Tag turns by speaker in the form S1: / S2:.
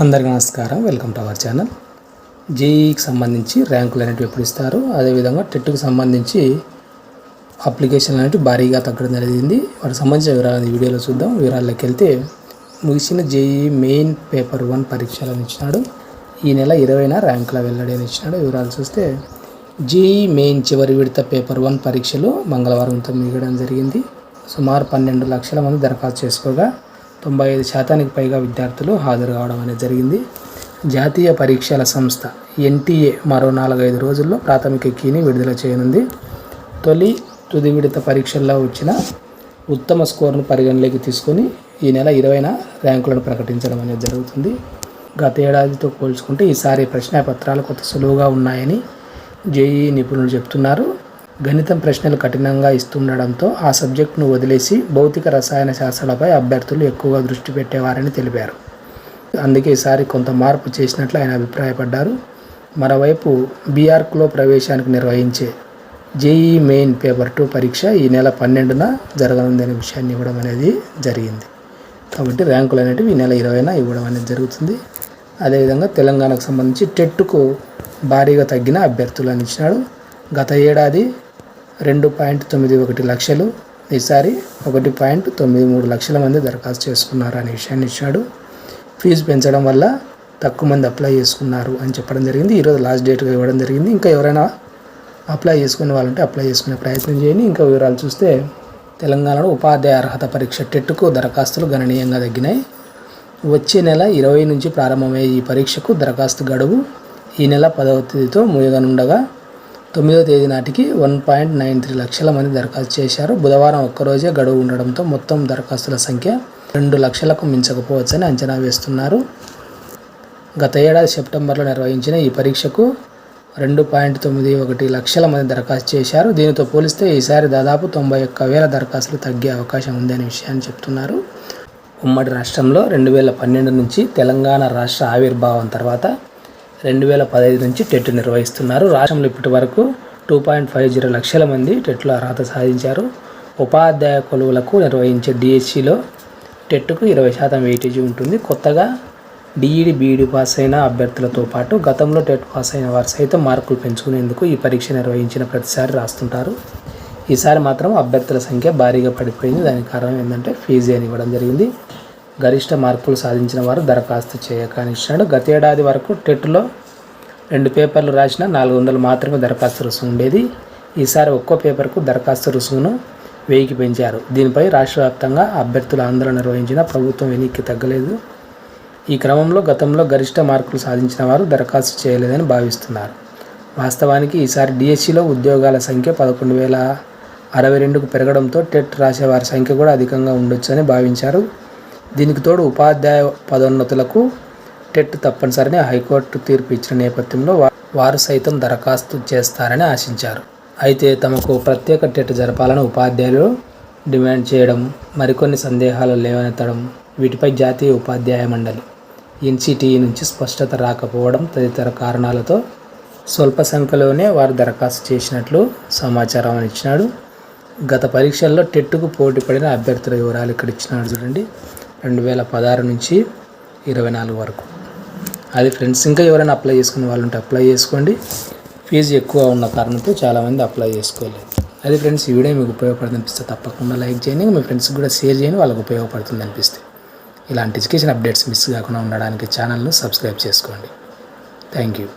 S1: అందరికీ నమస్కారం. Welcome to our channel. జేఈకి సంబంధించి ర్యాంకులు అనేవి ఎప్పుడు ఇస్తారు, అదేవిధంగా టెట్కి సంబంధించి అప్లికేషన్లు అనేవి భారీగా తగ్గడం జరిగింది. వాటికి సంబంధించిన వివరాలు ఈ వీడియోలో చూద్దాం. వివరాల్లోకి వెళ్తే ముగిసిన జేఈ మెయిన్ పేపర్ 1 పరీక్షలను ఇచ్చినాడు. ఈ నెల 20న ర్యాంకుల వెల్లడి అని ఇచ్చినాడు. వివరాలు చూస్తే జేఈ మెయిన్ చివరి విడత పేపర్ 1 పరీక్షలు మంగళవారంతో ముగియడం జరిగింది. సుమారు 12 లక్షల మంది దరఖాస్తు చేసుకోగా 95% పైగా విద్యార్థులు హాజరు కావడం అనేది జరిగింది. జాతీయ పరీక్షల సంస్థ ఎన్టీఏ మరో 4-5 రోజుల్లో ప్రాథమిక కీని విడుదల చేయనుంది. తుది విడత పరీక్షల్లో వచ్చిన ఉత్తమ స్కోర్ను పరిగణలోకి తీసుకొని ఈ నెల 20న ర్యాంకులను ప్రకటించడం అనేది జరుగుతుంది. గత ఏడాదితో పోల్చుకుంటే ఈసారి ప్రశ్నాపత్రాలు కొత్త సులువుగా ఉన్నాయని జేఈ నిపుణులు చెప్తున్నారు. గణితం ప్రశ్నలు కఠినంగా ఇస్తుండడంతో ఆ సబ్జెక్టును వదిలేసి భౌతిక రసాయన శాస్త్రాలపై అభ్యర్థులు ఎక్కువగా దృష్టి పెట్టేవారని తెలిపారు. అందుకే ఈసారి కొంత మార్పు చేసినట్లు ఆయన అభిప్రాయపడ్డారు. మరోవైపు బీఆర్క్లో ప్రవేశానికి నిర్వహించే జేఈ మెయిన్ పేపర్ 2 పరీక్ష ఈ నెల 12న జరగనుందనే విషయాన్ని ఇవ్వడం అనేది జరిగింది. కాబట్టి ర్యాంకులు అనేటివి ఈ నెల 20న ఇవ్వడం అనేది జరుగుతుంది. అదేవిధంగా తెలంగాణకు సంబంధించి టెట్కు భారీగా తగ్గిన అభ్యర్థులు అని ఇచ్చినాడు. గత ఏడాది 2.91 లక్షలు, ఈసారి 1.93 లక్షల మంది దరఖాస్తు చేసుకున్నారు అనే విషయాన్ని ఇచ్చాడు. ఫీజు పెంచడం వల్ల తక్కువ మంది అప్లై చేసుకున్నారు అని చెప్పడం జరిగింది. ఈరోజు లాస్ట్ డేట్గా ఇవ్వడం జరిగింది. ఇంకా ఎవరైనా అప్లై చేసుకునే వాళ్ళంటే అప్లై చేసుకునే ప్రయత్నం చేయండి. ఇంకా వివరాలు చూస్తే తెలంగాణలో ఉపాధ్యాయ అర్హత పరీక్ష టెట్కు దరఖాస్తులు గణనీయంగా తగ్గినాయి. వచ్చే నెల 20 నుంచి ప్రారంభమయ్యే ఈ పరీక్షకు దరఖాస్తు గడువు ఈ నెల 10వ తేదీతో ముగియనుండగా 9వ తేదీ నాటికి 1.93 లక్షల మంది దరఖాస్తు చేశారు. బుధవారం ఒక్కరోజే గడువు ఉండడంతో మొత్తం దరఖాస్తుల సంఖ్య 2 లక్షలకు మించకపోవచ్చని అంచనా వేస్తున్నారు. గత ఏడాది సెప్టెంబర్లో నిర్వహించిన ఈ పరీక్షకు 2.91 లక్షల మంది దరఖాస్తు చేశారు. దీనితో పోలిస్తే ఈసారి దాదాపు 91,000 దరఖాస్తులు తగ్గే అవకాశం ఉంది అనే విషయాన్ని చెప్తున్నారు. ఉమ్మడి రాష్ట్రంలో 2012 నుంచి తెలంగాణ రాష్ట్ర ఆవిర్భావం తర్వాత 2015 నుంచి టెట్ నిర్వహిస్తున్నారు. రాష్ట్రంలో ఇప్పటి వరకు 2.50 లక్షల మంది టెట్లో అర్హత సాధించారు. ఉపాధ్యాయ కొలువులకు నిర్వహించే డిఎస్సిలో టెట్కు 20% వెయిటేజీ ఉంటుంది. కొత్తగా డిఈడి బీఈడి పాస్ అయిన అభ్యర్థులతో పాటు గతంలో టెట్ పాస్ అయిన వారు సైతం మార్కులు పెంచుకునేందుకు ఈ పరీక్ష నిర్వహించిన ప్రతిసారి రాస్తుంటారు. ఈసారి మాత్రం అభ్యర్థుల సంఖ్య భారీగా పడిపోయింది. దానికి కారణం ఏంటంటే ఫీజు అని ఇవ్వడం జరిగింది. గరిష్ట మార్కులు సాధించిన వారు దరఖాస్తు చేయకని ఇచ్చినాడు. గత ఏడాది వరకు టెట్లో 2 పేపర్లు రాసిన 400 మాత్రమే దరఖాస్తు రుసుము ఉండేది. ఈసారి ఒక్కో పేపర్కు దరఖాస్తు రుసుమును 1000కి పెంచారు. దీనిపై రాష్ట్ర వ్యాప్తంగా అభ్యర్థుల ఆందోళన నిర్వహించిన ప్రభుత్వం వెనక్కి తగ్గలేదు. ఈ క్రమంలో గతంలో గరిష్ట మార్కులు సాధించిన వారు దరఖాస్తు చేయలేదని భావిస్తున్నారు. వాస్తవానికి ఈసారి డిఎస్సిలో ఉద్యోగాల సంఖ్య 11,062కు పెరగడంతో టెట్ రాసేవారి సంఖ్య కూడా అధికంగా ఉండొచ్చని భావించారు. దీనికి తోడు ఉపాధ్యాయ పదోన్నతులకు టెట్ తప్పనిసరిని హైకోర్టు తీర్పు ఇచ్చిన నేపథ్యంలో వారు సైతం దరఖాస్తు చేస్తారని ఆశించారు. అయితే తమకు ప్రత్యేక టెట్ జరపాలని ఉపాధ్యాయులు డిమాండ్ చేయడం, మరికొన్ని సందేహాలు లేవనెత్తడం, వీటిపై జాతీయ ఉపాధ్యాయ మండలి ఎన్సిటిఈ నుంచి స్పష్టత రాకపోవడం తదితర కారణాలతో స్వల్ప సంఖ్యలోనే వారు దరఖాస్తు చేసినట్లు సమాచారం అని ఇచ్చినాడు. గత పరీక్షల్లో టెట్కు పోటీ పడిన అభ్యర్థుల వివరాలు ఇక్కడ ఇచ్చినాడు చూడండి. 2016 నుంచి 24 వరకు. అది ఫ్రెండ్స్, ఇంకా ఎవరైనా అప్లై చేసుకునే వాళ్ళు ఉంటే అప్లై చేసుకోండి. ఫీజు ఎక్కువ ఉన్న కారణంతో చాలామంది అప్లై చేసుకోలేదు. అది ఫ్రెండ్స్, ఈ వీడియో మీకు ఉపయోగపడుతుంది అనిపిస్తే తప్పకుండా లైక్ చేయండి. మీ ఫ్రెండ్స్కి కూడా షేర్ చేయండి, వాళ్ళకి ఉపయోగపడుతుంది అనిపిస్తే. ఇలాంటి ఎడ్యుకేషన్ అప్డేట్స్ మిస్ కాకుండా ఉండడానికి ఛానల్ను సబ్స్క్రైబ్ చేసుకోండి. Thank you.